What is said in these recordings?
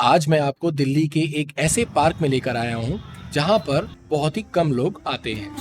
आज मैं आपको दिल्ली के एक ऐसे पार्क में लेकर आया हूँ जहाँ पर बहुत ही कम लोग आते हैं।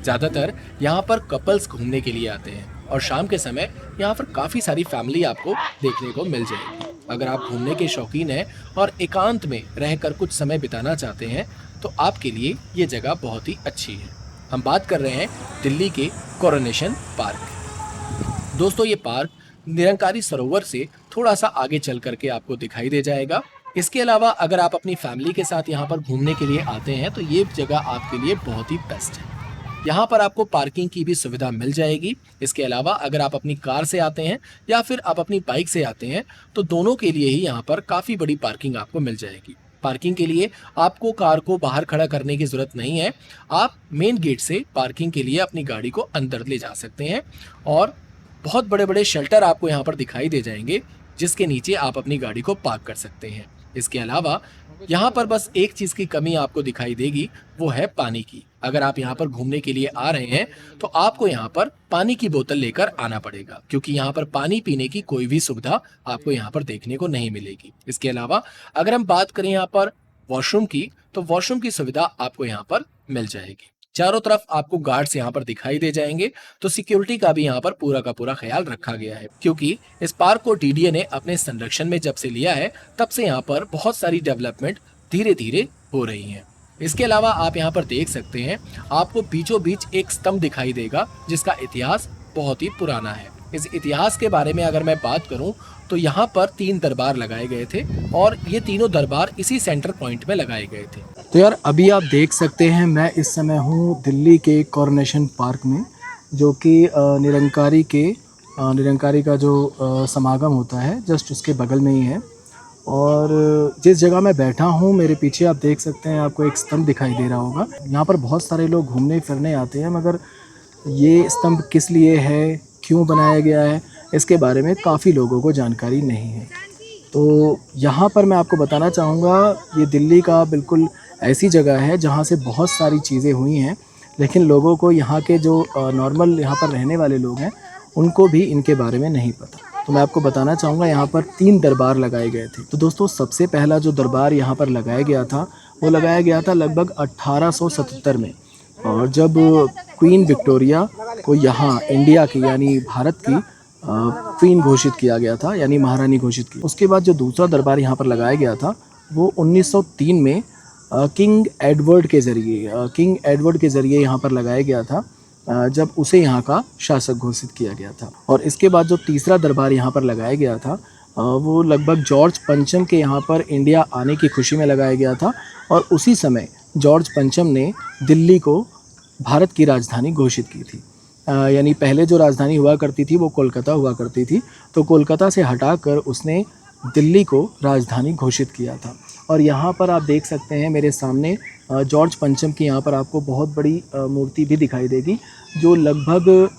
ज्यादातर यहाँ पर कपल्स घूमने के लिए आते हैं और शाम के समय यहाँ पर काफी सारी फैमिली आपको देखने को मिल जाएगी। अगर आप घूमने के शौकीन हैं और एकांत में रहकर कुछ समय बिताना चाहते हैं तो आपके लिए ये जगह बहुत ही अच्छी है। हम बात कर रहे हैं दिल्ली के कोरोनेशन पार्क। दोस्तों, ये पार्क निरंकारी सरोवर से थोड़ा सा आगे चल करके आपको दिखाई दे जाएगा। इसके अलावा अगर आप अपनी फैमिली के साथ यहाँ पर घूमने के लिए आते हैं तो ये जगह आपके लिए बहुत ही बेस्ट है। यहाँ पर आपको पार्किंग की भी सुविधा मिल जाएगी। इसके अलावा अगर आप अपनी कार से आते हैं या फिर आप अपनी बाइक से आते हैं तो दोनों के लिए ही यहाँ पर काफ़ी बड़ी पार्किंग आपको मिल जाएगी। पार्किंग के लिए आपको कार को बाहर खड़ा करने की ज़रूरत नहीं है। आप मेन गेट से पार्किंग के लिए अपनी गाड़ी को अंदर ले जा सकते हैं और बहुत बड़े बड़े शेल्टर आपको यहाँ पर दिखाई दे जाएंगे जिसके नीचे आप अपनी गाड़ी को पार्क कर सकते हैं। इसके अलावा यहाँ पर बस एक चीज़ की कमी आपको दिखाई देगी, वो है पानी की। अगर आप यहाँ पर घूमने के लिए आ रहे हैं तो आपको यहाँ पर पानी की बोतल लेकर आना पड़ेगा, क्योंकि यहाँ पर पानी पीने की कोई भी सुविधा आपको यहाँ पर देखने को नहीं मिलेगी। इसके अलावा अगर हम बात करें यहाँ पर वॉशरूम की, तो वॉशरूम की सुविधा आपको यहाँ पर मिल जाएगी। चारों तरफ आपको गार्ड्स यहाँ पर दिखाई दे जाएंगे, तो सिक्योरिटी का भी यहाँ पर पूरा का पूरा ख्याल रखा गया है, क्योंकि इस पार्क को डीडीए ने अपने संरक्षण में जब से लिया है तब से यहाँ पर बहुत सारी डेवलपमेंट धीरे धीरे हो रही हैं। इसके अलावा आप यहाँ पर देख सकते हैं, आपको बीचों बीच एक स्तंभ दिखाई देगा जिसका इतिहास बहुत ही पुराना है। इस इतिहास के बारे में अगर मैं बात करूं तो यहाँ पर 3 दरबार लगाए गए थे और ये तीनों दरबार इसी सेंटर पॉइंट में लगाए गए थे। तो यार अभी आप देख सकते हैं मैं इस समय हूँ दिल्ली के कोरोनेशन पार्क में, जो कि निरंकारी का जो समागम होता है जस्ट उसके बगल में ही है। और जिस जगह मैं बैठा हूँ मेरे पीछे आप देख सकते हैं, आपको एक स्तंभ दिखाई दे रहा होगा। यहाँ पर बहुत सारे लोग घूमने फिरने आते हैं, मगर ये स्तंभ किस लिए है, क्यों बनाया गया है, इसके बारे में काफ़ी लोगों को जानकारी नहीं है। तो यहाँ पर मैं आपको बताना चाहूँगा, ये दिल्ली का बिल्कुल ऐसी जगह है जहाँ से बहुत सारी चीज़ें हुई हैं, लेकिन लोगों को यहाँ के जो नॉर्मल यहाँ पर रहने वाले लोग हैं उनको भी इनके बारे में नहीं पता। तो मैं आपको बताना चाहूँगा, यहाँ पर 3 दरबार लगाए गए थे। तो दोस्तों, सबसे पहला जो दरबार यहाँ पर लगाया गया था वो लगाया गया था लगभग 1877 में, और जब क्वीन विक्टोरिया को यहाँ इंडिया की यानी भारत की क्वीन घोषित किया गया था, यानी महारानी घोषित की। उसके बाद जो दूसरा दरबार यहाँ पर लगाया गया था वो 1903 में किंग एडवर्ड के ज़रिए यहाँ पर लगाया गया था, जब उसे यहाँ का शासक घोषित किया गया था। और इसके बाद जो तीसरा दरबार यहाँ पर लगाया गया था वो लगभग जॉर्ज पंचम के यहाँ पर इंडिया आने की खुशी में लगाया गया था, और उसी समय जॉर्ज पंचम ने दिल्ली को भारत की राजधानी घोषित की थी। यानी पहले जो राजधानी हुआ करती थी वो कोलकाता हुआ करती थी, तो कोलकाता से हटाकर उसने दिल्ली को राजधानी घोषित किया था। और यहाँ पर आप देख सकते हैं मेरे सामने जॉर्ज पंचम की यहाँ पर आपको बहुत बड़ी मूर्ति भी दिखाई देगी, जो लगभग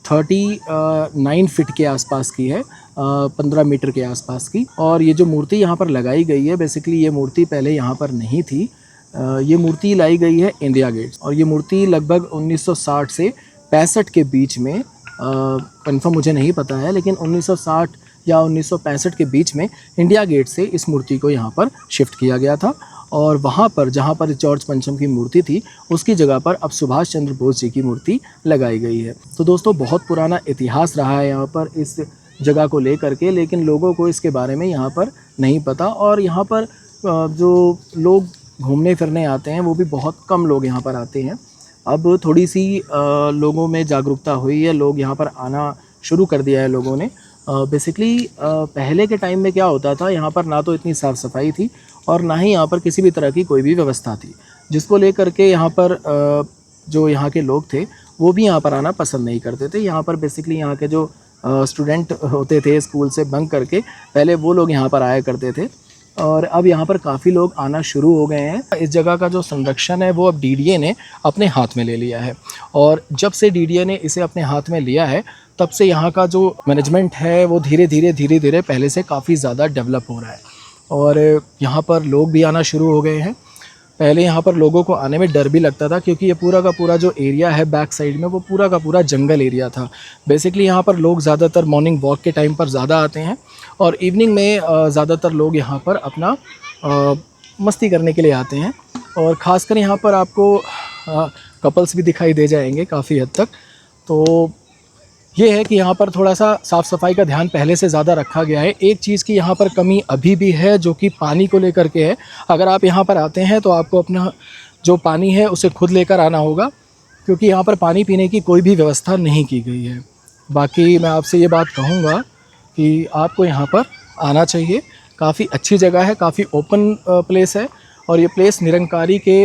39 फीट के आसपास की है, 15 मीटर के आसपास की। और ये जो मूर्ति यहाँ पर लगाई गई है, बेसिकली ये मूर्ति पहले यहाँ पर नहीं थी। ये मूर्ति लाई गई है इंडिया गेट, और ये मूर्ति लगभग 1960 से 65 के बीच में, कंफर्म मुझे नहीं पता है, लेकिन 1960 या 1965 के बीच में इंडिया गेट से इस मूर्ति को यहाँ पर शिफ्ट किया गया था। और वहाँ पर जहाँ पर जॉर्ज पंचम की मूर्ति थी उसकी जगह पर अब सुभाष चंद्र बोस जी की मूर्ति लगाई गई है। तो दोस्तों, बहुत पुराना इतिहास रहा है यहाँ पर इस जगह को लेकर के, लेकिन लोगों को इसके बारे में यहाँ पर नहीं पता। और यहाँ पर जो लोग घूमने फिरने आते हैं वो भी बहुत कम लोग यहाँ पर आते हैं। अब थोड़ी सी लोगों में जागरूकता हुई है, लोग यहाँ पर आना शुरू कर दिया है लोगों ने। बेसिकली पहले के टाइम में क्या होता था, यहाँ पर ना तो इतनी साफ़ सफाई थी और ना ही यहाँ पर किसी भी तरह की कोई भी व्यवस्था थी, जिसको लेकर के यहाँ पर जो यहाँ के लोग थे वो भी यहाँ पर आना पसंद नहीं करते थे। यहाँ पर बेसिकली यहाँ के जो स्टूडेंट होते थे स्कूल से बंक करके, पहले वो लोग यहाँ पर आया करते थे, और अब यहाँ पर काफ़ी लोग आना शुरू हो गए हैं। इस जगह का जो संरक्षण है वो अब डीडीए ने अपने हाथ में ले लिया है, और जब से डीडीए ने इसे अपने हाथ में लिया है तब से यहाँ का जो मैनेजमेंट है वो धीरे धीरे पहले से काफ़ी ज़्यादा डेवलप हो रहा है, और यहाँ पर लोग भी आना शुरू हो गए हैं। पहले यहाँ पर लोगों को आने में डर भी लगता था, क्योंकि ये पूरा का पूरा जो एरिया है बैक साइड में, वो पूरा का पूरा जंगल एरिया था। बेसिकली यहाँ पर लोग ज़्यादातर मॉर्निंग वॉक के टाइम पर ज़्यादा आते हैं, और इवनिंग में ज़्यादातर लोग यहाँ पर अपना मस्ती करने के लिए आते हैं। और ख़ासकर यहाँ पर आपको कपल्स भी दिखाई दे जाएंगे काफ़ी हद तक। तो ये है कि यहाँ पर थोड़ा सा साफ़ सफाई का ध्यान पहले से ज़्यादा रखा गया है। एक चीज़ की यहाँ पर कमी अभी भी है, जो कि पानी को लेकर के है। अगर आप यहाँ पर आते हैं तो आपको अपना जो पानी है उसे खुद लेकर आना होगा, क्योंकि यहाँ पर पानी पीने की कोई भी व्यवस्था नहीं की गई है। बाकी मैं आपसे ये बात कहूँगा कि आपको यहाँ पर आना चाहिए। काफ़ी अच्छी जगह है, काफ़ी ओपन प्लेस है, और ये प्लेस निरंकारी के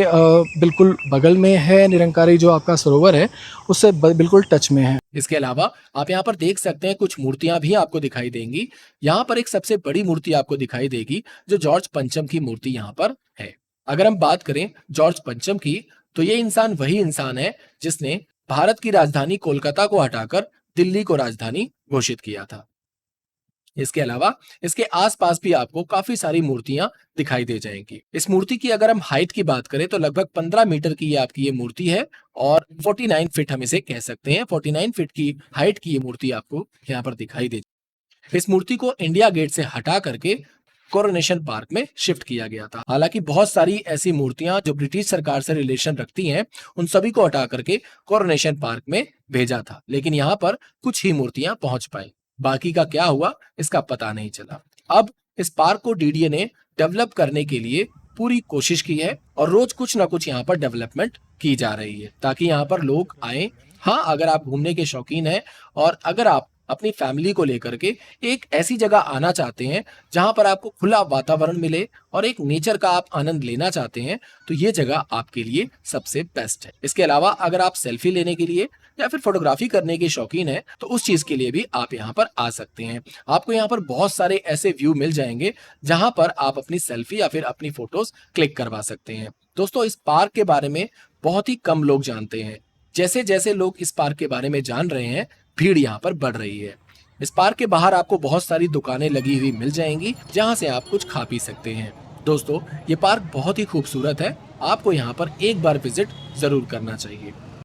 बिल्कुल बगल में है। निरंकारी जो आपका सरोवर है उससे बिल्कुल टच में है। इसके अलावा आप यहाँ पर देख सकते हैं कुछ मूर्तियां भी आपको दिखाई देंगी। यहाँ पर एक सबसे बड़ी मूर्ति आपको दिखाई देगी, जो जॉर्ज पंचम की मूर्ति यहाँ पर है। अगर हम बात करें जॉर्ज पंचम की, तो ये इंसान वही इंसान है जिसने भारत की राजधानी कोलकाता को हटाकर दिल्ली को राजधानी घोषित किया था। इसके अलावा इसके आसपास भी आपको काफी सारी मूर्तियां दिखाई दे जाएंगी। इस मूर्ति की अगर हम हाइट की बात करें तो लगभग 15 मीटर की आपकी ये मूर्ति है, और 49 फीट हम इसे कह सकते हैं। 49 फीट की हाइट की ये मूर्ति आपको यहाँ पर दिखाई दे। इस मूर्ति को इंडिया गेट से हटा करके कोरोनेशन पार्क में शिफ्ट किया गया था। हालांकि बहुत सारी ऐसी मूर्तियां जो ब्रिटिश सरकार से रिलेशन रखती हैं, उन सभी को हटा करके कोरोनेशन पार्क में भेजा था, लेकिन यहाँ पर कुछ ही मूर्तियां पहुंच पाई। बाकी का क्या हुआ इसका पता नहीं चला। अब इस पार्क को डीडीए ने डेवलप करने के लिए पूरी कोशिश की है, और रोज कुछ ना कुछ यहाँ पर डेवलपमेंट की जा रही है ताकि यहाँ पर लोग आए। हाँ, अगर आप घूमने के शौकीन हैं और अगर आप अपनी फैमिली को लेकर के एक ऐसी जगह आना चाहते हैं जहां पर आपको खुला वातावरण मिले और एक नेचर का आप आनंद लेना चाहते हैं, तो ये जगह आपके लिए सबसे बेस्ट है। इसके अलावा अगर आप सेल्फी लेने के लिए या फिर फोटोग्राफी करने के शौकीन है, तो उस चीज के लिए भी आप यहाँ पर आ सकते हैं। आपको यहाँ पर बहुत सारे ऐसे व्यू मिल जाएंगे जहां पर आप अपनी सेल्फी या फिर अपनी फोटोज क्लिक करवा सकते हैं। दोस्तों, इस पार्क के बारे में बहुत ही कम लोग जानते हैं। जैसे जैसे लोग इस पार्क के बारे में जान रहे हैं, भीड़ यहाँ पर बढ़ रही है। इस पार्क के बाहर आपको बहुत सारी दुकानें लगी हुई मिल जाएंगी जहां से आप कुछ खा पी सकते हैं। दोस्तों, ये पार्क बहुत ही खूबसूरत है, आपको यहाँ पर एक बार विजिट जरूर करना चाहिए।